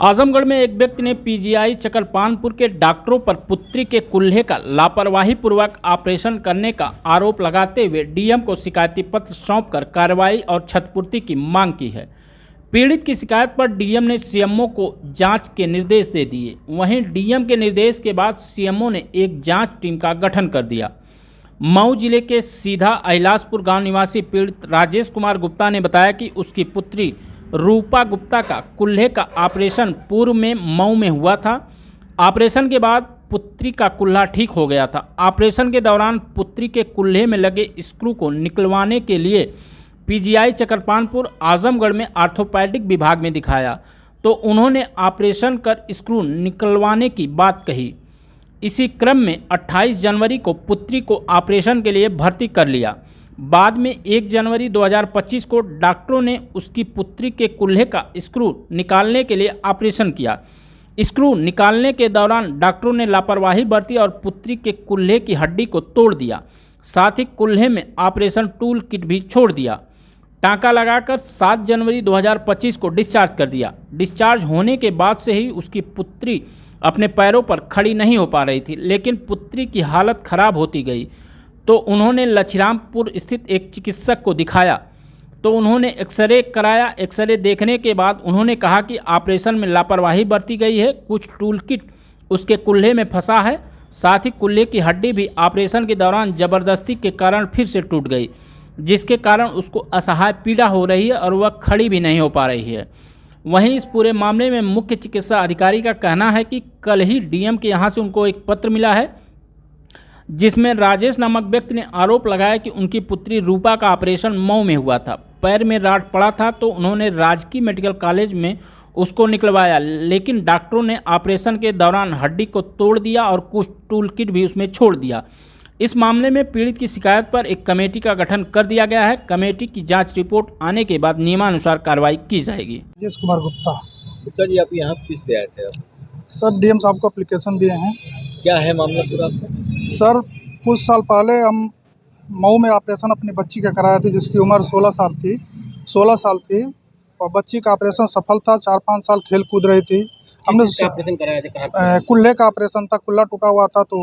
आजमगढ़ में एक व्यक्ति ने पीजीआई चकरपानपुर के डॉक्टरों पर पुत्री के कुल्हे का लापरवाही पूर्वक ऑपरेशन करने का आरोप लगाते हुए डीएम को शिकायती पत्र सौंपकर कार्रवाई और क्षतिपूर्ति की मांग की है। पीड़ित की शिकायत पर डीएम ने सीएमओ को जांच के निर्देश दे दिए। वहीं डीएम के निर्देश के बाद सीएमओ ने एक जांच टीम का गठन कर दिया। मऊ जिले के सीधा अहिलासपुर गांव निवासी पीड़ित राजेश कुमार गुप्ता ने बताया कि उसकी पुत्री रूपा गुप्ता का कुल्हे का ऑपरेशन पूर्व में मऊ में हुआ था। ऑपरेशन के बाद पुत्री का कुल्हा ठीक हो गया था। ऑपरेशन के दौरान पुत्री के कुल्हे में लगे स्क्रू को निकलवाने के लिए पीजीआई चकरपानपुर आजमगढ़ में ऑर्थोपेडिक विभाग में दिखाया तो उन्होंने ऑपरेशन कर स्क्रू निकलवाने की बात कही। इसी क्रम में 28 जनवरी को पुत्री को ऑपरेशन के लिए भर्ती कर लिया। बाद में 1 जनवरी 2025 को डॉक्टरों ने उसकी पुत्री के कुल्हे का स्क्रू निकालने के लिए ऑपरेशन किया। स्क्रू निकालने के दौरान डॉक्टरों ने लापरवाही बरती और पुत्री के कुल्हे की हड्डी को तोड़ दिया। साथ ही कुल्हे में ऑपरेशन टूल किट भी छोड़ दिया। टाँका लगाकर 7 जनवरी 2025 को डिस्चार्ज कर दिया। डिस्चार्ज होने के बाद से ही उसकी पुत्री अपने पैरों पर खड़ी नहीं हो पा रही थी, लेकिन पुत्री की हालत खराब होती गई तो उन्होंने लछरामपुर स्थित एक चिकित्सक को दिखाया तो उन्होंने एक्सरे कराया। एक्सरे देखने के बाद उन्होंने कहा कि ऑपरेशन में लापरवाही बरती गई है। कुछ टूल किट उसके कुल्हे में फंसा है। साथ ही कुल्हे की हड्डी भी ऑपरेशन के दौरान ज़बरदस्ती के कारण फिर से टूट गई, जिसके कारण उसको असहाय पीड़ा हो रही है और वह खड़ी भी नहीं हो पा रही है। वहीं इस पूरे मामले में मुख्य चिकित्सा अधिकारी का कहना है कि कल ही डीएम के यहाँ से उनको एक पत्र मिला है जिसमें राजेश नामक व्यक्ति ने आरोप लगाया कि उनकी पुत्री रूपा का ऑपरेशन मऊ में हुआ था। पैर में राड पड़ा था तो उन्होंने राजकीय मेडिकल कॉलेज में उसको निकलवाया, लेकिन डॉक्टरों ने ऑपरेशन के दौरान हड्डी को तोड़ दिया और कुछ टूल किट भी उसमें छोड़ दिया। इस मामले में पीड़ित की शिकायत पर एक कमेटी का गठन कर दिया गया है। कमेटी की जांच रिपोर्ट आने के बाद नियमानुसार कार्रवाई की जाएगी। राजेश कुमार गुप्ता जी, आप यहाँ किस लिए आए थे? सर, डीएम साहब को एप्लीकेशन दिए हैं। क्या है मामला पूरा? सर, कुछ साल पहले हम मऊ में ऑपरेशन अपनी बच्ची का कराए थे जिसकी उम्र 16 साल थी और बच्ची का ऑपरेशन सफल था। 4-5 साल खेल कूद रही थी। हमने ऑपरेशन कराया था? कुल्हे का ऑपरेशन था। कुल्हा टूटा हुआ था तो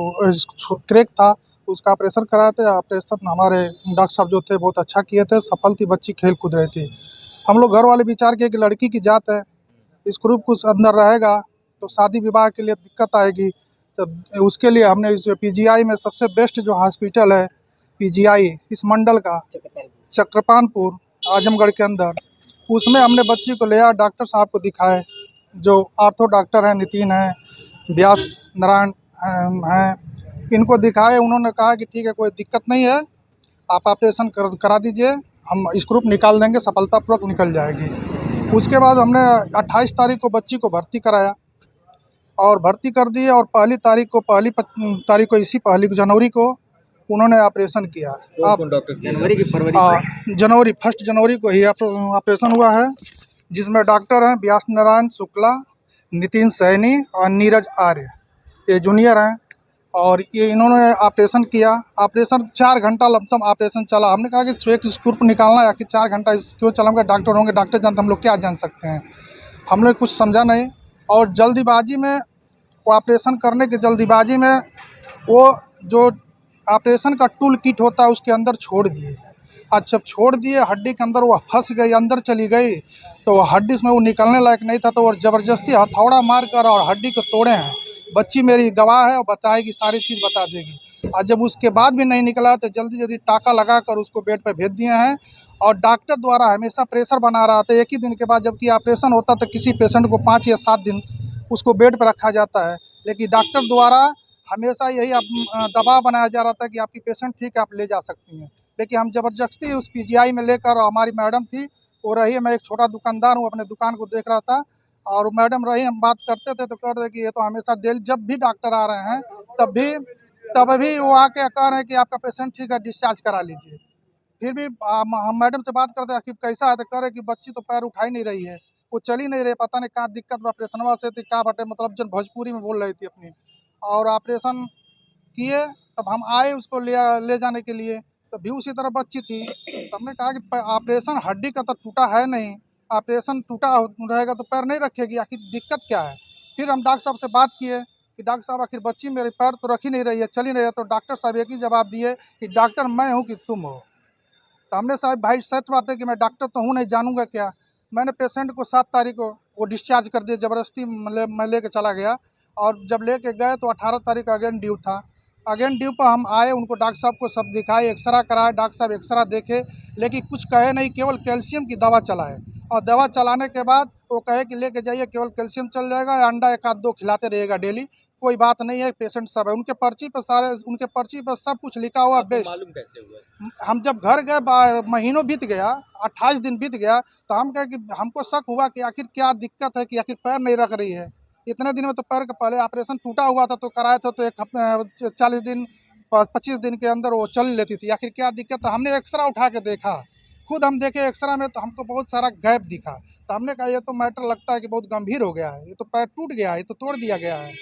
क्रैक था, उसका ऑपरेशन कराए थे। ऑपरेशन हमारे डॉक्टर साहब जो थे बहुत अच्छा किए थे, सफल थी, बच्ची खेल कूद रही थी। हम लोग घर वाले विचार किए कि लड़की की जात है, स्क्रू कुछ अंदर रहेगा तो शादी विवाह के लिए दिक्कत आएगी। तो उसके लिए हमने इस पीजीआई में सबसे बेस्ट जो हॉस्पिटल है पीजीआई इस मंडल का चकरपानपुर आजमगढ़ के अंदर, उसमें हमने बच्ची को लिया। डॉक्टर साहब को दिखाए जो आर्थो डॉक्टर हैं, नितिन हैं, व्यास नारायण हैं, इनको दिखाए। उन्होंने कहा कि ठीक है, कोई दिक्कत नहीं है, आप ऑपरेशन करा दीजिए, हम स्क्रू निकाल देंगे, सफलतापूर्वक निकल जाएगी। उसके बाद हमने 28 तारीख को बच्ची को भर्ती कराया और भर्ती कर दिए और पहली तारीख को इसी 1 जनवरी को उन्होंने ऑपरेशन किया। जनवरी की फरवरी 1 जनवरी को ही ऑपरेशन हुआ है, जिसमें डॉक्टर हैं व्यास नारायण शुक्ला, नितिन सैनी और नीरज आर्य, ये जूनियर हैं। और ये इन्होंने ऑपरेशन किया। ऑपरेशन 4 घंटा लमसम ऑपरेशन चला। हमने कहा कि एक स्क्रू निकालना है, आखिर 4 घंटा क्यों चला? हम डॉक्टर होंगे, डॉक्टर जानते, हम लोग क्या जान सकते हैं। हमने कुछ समझा नहीं और जल्दीबाजी में वो ऑपरेशन करने की जल्दीबाजी में वो जो ऑपरेशन का टूल किट होता है उसके अंदर छोड़ दिए। अच्छा, जब छोड़ दिए हड्डी के अंदर वो फंस गई, अंदर चली गई तो हड्डी उसमें वो निकलने लायक नहीं था, तो वो ज़बरदस्ती हथौड़ा मार कर और हड्डी को तोड़े हैं। बच्ची मेरी गवाह है और बताएगी, सारी चीज़ बता देगी। और जब उसके बाद भी नहीं निकला तो जल्दी टाँका लगा कर उसको बेड पर भेज दिए हैं। और डॉक्टर द्वारा हमेशा प्रेशर बना रहा था एक ही दिन के बाद, जबकि ऑपरेशन होता तो किसी पेशेंट को 5 या 7 दिन उसको बेड पर रखा जाता है, लेकिन डॉक्टर द्वारा हमेशा यही दबाव बनाया जा रहा था कि आपकी पेशेंट ठीक है, आप ले जा सकती हैं। लेकिन हम ज़बरदस्ती उस पीजीआई में लेकर, और हमारी मैडम थी वो रही, मैं एक छोटा दुकानदार हूँ, अपने दुकान को देख रहा था और मैडम रही, हम बात करते थे तो कह रहे कि ये तो हमेशा जब भी डॉक्टर आ रहे हैं तब भी वो आके कह रहे हैं कि आपका पेशेंट ठीक है, डिस्चार्ज करा लीजिए। फिर भी हम मैडम से बात करते हैं कि कैसा है, तो कह रहे कि बच्ची तो पैर उठा ही नहीं रही है, वो चल ही नहीं रही, पता नहीं कहाँ दिक्कत ऑपरेशनवा से थी, क्या बटे, मतलब जन भोजपुरी में बोल रही थी अपनी। और ऑपरेशन किए, तब हम आए उसको ले जाने के लिए, तब भी उसी तरह बच्ची थी। तो हमने कहा कि ऑपरेशन हड्डी का तो टूटा है नहीं, ऑपरेशन टूटा रहेगा तो पैर नहीं रखेगी, आखिर दिक्कत क्या है। फिर हम डॉक्टर साहब से बात किए कि डॉक्टर साहब आखिर बच्ची मेरे पैर तो रख ही नहीं रही है, चल ही नहीं रही है। तो डॉक्टर साहब एक ही जवाब दिए कि डॉक्टर मैं हूँ कि तुम हो। तो हमने साहब भाई सच बात है कि मैं डॉक्टर तो हूँ नहीं, जानूंगा क्या। मैंने पेशेंट को 7 तारीख को वो डिस्चार्ज कर दिया, ज़बरदस्ती मैं लेके चला गया। और जब लेके गए तो 18 तारीख का अगेन ड्यू था। अगेन ड्यू पर हम आए, उनको डॉक्टर साहब को सब दिखाए, एक्सरा कराए, डॉक्टर साहब एक्सरा देखे, लेकिन कुछ कहे नहीं, केवल कैल्शियम की दवा चलाए। और दवा चलाने के बाद वो कहे कि लेके जाइए, केवल कैल्शियम चल जाएगा, अंडा 1 आध 2 खिलाते रहिएगा डेली, कोई बात नहीं है। पेशेंट सब है उनके पर्ची पर, सारे उनके पर्ची पर सब कुछ लिखा हुआ बेस्ट। मालूम कैसे हुआ? हम जब घर गए, महीनों बीत गया, 28 दिन बीत गया, तो हम कहे कि हमको शक हुआ कि आखिर क्या दिक्कत है कि आखिर पैर नहीं रख रही है। इतने दिन में तो पैर का पहले ऑपरेशन टूटा हुआ था तो कराया था, तो 1 हफ्ते 40 दिन 25 दिन के अंदर वो चल लेती थी। आखिर क्या दिक्कत है, हमने एक्सरा उठा के देखा, खुद हम देखे एक्सरा में, तो हमको बहुत सारा गैप दिखा। तो हमने कहा ये तो मैटर लगता है कि बहुत गंभीर हो गया है, ये तो पैर टूट गया है, ये तो तोड़ दिया गया है।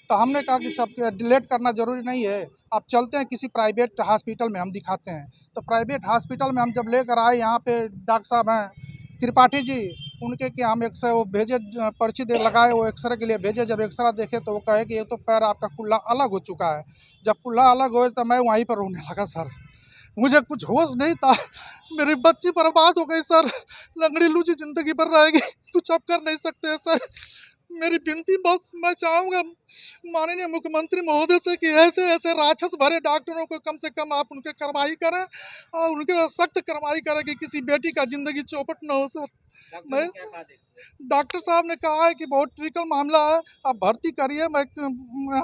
तो हमने कहा कि सब डिलेट करना ज़रूरी नहीं है, आप चलते हैं किसी प्राइवेट हॉस्पिटल में, हम दिखाते हैं। तो प्राइवेट हॉस्पिटल में हम जब लेकर आए, यहाँ पे डॉक्टर साहब हैं त्रिपाठी जी, उनके कि हम एक्सरे वो भेजे, पर्ची दे लगाए, वो एक्सरे के लिए भेजे। जब एक्सरा देखे तो वो कहे कि ये तो पैर आपका कुल्ला अलग हो चुका है। जब कुल्ला अलग हो तो मैं वहीं पर रोने लगा सर, मुझे कुछ होश नहीं था, मेरी बच्ची बर्बाद हो गई सर, लंगड़ी लूची ज़िंदगी भर रहेगी, कुछ अब कर नहीं सकते हैं सर। मेरी विनती बस मैं चाहूँगा माननीय मुख्यमंत्री महोदय से कि ऐसे ऐसे राक्षस भरे डॉक्टरों को कम से कम आप उनके कार्रवाई करें, और उनके सख्त कार्रवाई करें कि किसी बेटी का ज़िंदगी चौपट न हो सर। मैं डॉक्टर साहब ने कहा है कि बहुत क्रिटिकल मामला है, आप भर्ती करिए, मैं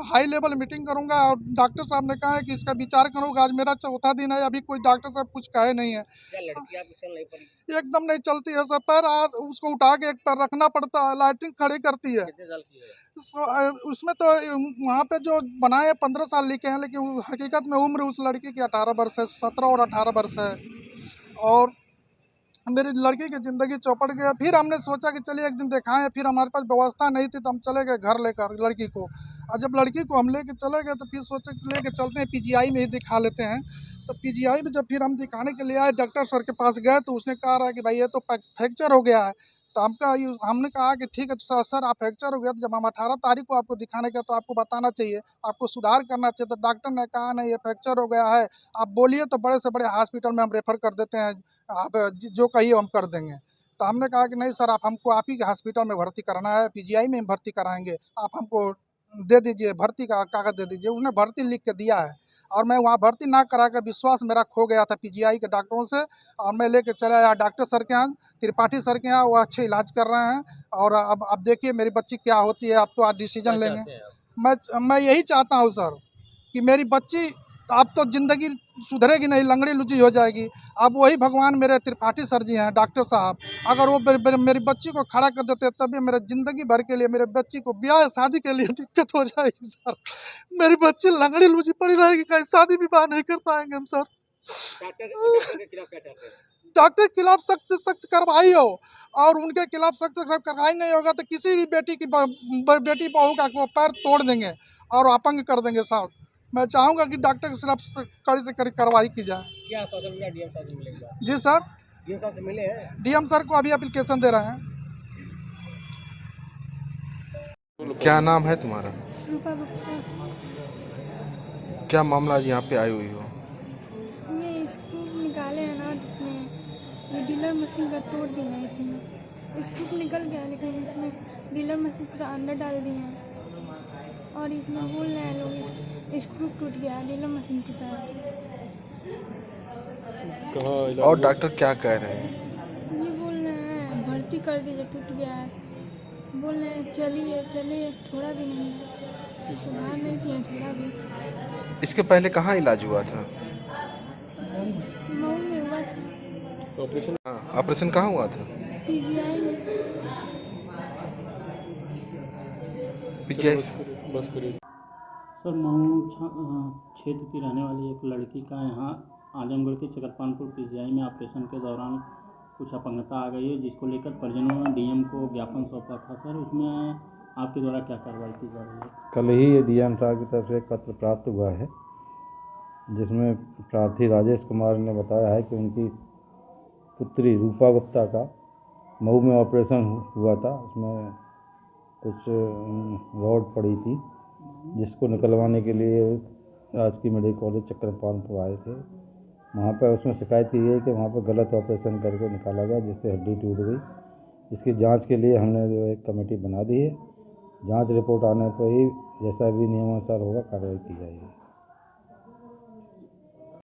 हाई लेवल मीटिंग करूंगा। और डॉक्टर साहब ने कहा है कि इसका विचार करूंगा। आज मेरा चौथा दिन है, अभी कोई डॉक्टर साहब कुछ कहे नहीं है। क्या लड़की आपकी चल नहीं पड़ी? एकदम नहीं चलती है सर, पैर उसको उठा के एक पैर रखना पड़ता है, लाइटिंग खड़ी करती है। कितने साल की है? उसमें तो वहाँ पे जो बनाए 15 साल लिखे हैं, लेकिन हकीकत में उम्र उस लड़की की 18 वर्ष है, 17 और 18 वर्ष है। और मेरी लड़की की ज़िंदगी चौपट गया। फिर हमने सोचा कि चलिए एक दिन दिखाएं, फिर हमारे पास व्यवस्था नहीं थी तो हम चले गए घर लेकर लड़की को। और जब लड़की को हम लेके चले गए तो फिर सोचे कि लेके चलते हैं पीजीआई में ही दिखा लेते हैं। तो पीजीआई में जब फिर हम दिखाने के लिए आए, डॉक्टर सर के पास गए तो उसने कहा रहा कि भाई ये तो फ्रैक्चर हो गया है। तो हमने कहा कि ठीक है सर, आप फ्रैक्चर हो गया, तो जब हम 18 तारीख को आपको दिखाने गए तो आपको बताना चाहिए, आपको सुधार करना चाहिए। तो डॉक्टर ने कहा नहीं, ये फ्रैक्चर हो गया है, आप बोलिए तो बड़े से बड़े हॉस्पिटल में हम रेफ़र कर देते हैं, आप जो कहिए हम कर देंगे। तो हमने कहा कि नहीं सर, हमको आप ही के हॉस्पिटल में भर्ती कराना है, पीजीआई में भर्ती कराएंगे, आप हमको दे दीजिए, भर्ती का कागज़ दे दीजिए। उसने भर्ती लिख के दिया है, और मैं वहाँ भर्ती ना करा कर विश्वास मेरा खो गया था पीजीआई के डॉक्टरों से। और मैं लेके चला आया डॉक्टर सर के यहाँ, त्रिपाठी सर के यहाँ, वो अच्छे इलाज कर रहे हैं। और अब देखिए मेरी बच्ची क्या होती है, अब तो आज डिसीजन क्या लेंगे। चाहते हैं आप? मैं यही चाहता हूँ सर कि मेरी बच्ची, अब तो ज़िंदगी सुधरेगी नहीं, लंगड़ी लुची हो जाएगी। अब वही भगवान मेरे त्रिपाठी सर जी हैं, डॉक्टर साहब, अगर वो मेरी बच्ची को खड़ा कर देते तभी मेरे ज़िंदगी भर के लिए, मेरे बच्ची को ब्याह शादी के लिए दिक्कत हो जाएगी सर। मेरी बच्ची लंगड़ी लुची पड़ी रहेगी, कहीं शादी विवाह नहीं कर पाएंगे हम सर। डॉक्टर के खिलाफ क्या चाहते हैं? डॉक्टर के खिलाफ सख्त से सख्त कार्रवाई हो, और उनके खिलाफ सख्त से सख्त कार्रवाई नहीं होगा तो किसी भी बेटी बहू का वो पैर तोड़ देंगे और अपंग कर देंगे साहब। मैं चाहूँगा कि डॉक्टर के खिलाफ कड़ी से कड़ी कार्रवाई की जाए। क्या आश्वासन मिला डीएम साहब से मिलेगा? जी सर, डीएम साहब से मिले हैं? डीएम सर को अभी एप्लीकेशन दे रहे हैं। क्या नाम है तुम्हारा? रूपा गुप्ता। क्या मामला आज यहाँ पे आई हुई हो? ये स्क्रू निकाले हैं ना, जिसमें ये डीलर मशीन का तोड़ दिया है। इसमें स्क्रू निकल गया, लेकिन इसमें डीलर मशीन पूरा अंदर डाल दिए हैं। और इसमें बोल रहे हैं लोग स्क्रू टूट गया, डीलर मशीन टूटा है। और डॉक्टर क्या कह रहे हैं? ये बोल रहे हैं भर्ती कर दीजिए, टूट गया है। बोल रहे हैं चलिए, थोड़ा भी नहीं है, सुधार नहीं दिया थोड़ा भी। इसके पहले कहाँ इलाज हुआ था? मऊ में हुआ था। हाँ, ऑपरेशन कहाँ हुआ था? पीजीआई में। पीजीआई। सर, मऊ क्षेत्र की रहने वाली एक लड़की का यहाँ आजमगढ़ के चकरपानपुर पीजीआई में ऑपरेशन के दौरान कुछ अपंगता आ गई है, जिसको लेकर परिजनों ने डीएम को ज्ञापन सौंपा था। सर, उसमें आपके द्वारा क्या कार्रवाई की जा रही है? कल ही ये डीएम साहब की तरफ से एक पत्र प्राप्त हुआ है, जिसमें प्रार्थी राजेश कुमार ने बताया है कि उनकी पुत्री रूपा गुप्ता का मऊ में ऑपरेशन हुआ था, उसमें कुछ रॉड पड़ी थी जिसको निकलवाने के लिए राजकीय मेडिकल कॉलेज चक्रपालपुर आए थे। वहाँ पर उसमें शिकायत की गई कि वहाँ पर गलत ऑपरेशन करके निकाला गया, जिससे हड्डी टूट गई। इसकी जांच के लिए हमने जो एक कमेटी बना दी है। जांच रिपोर्ट आने पर ही जैसा भी नियमानुसार होगा कार्रवाई की जाएगी।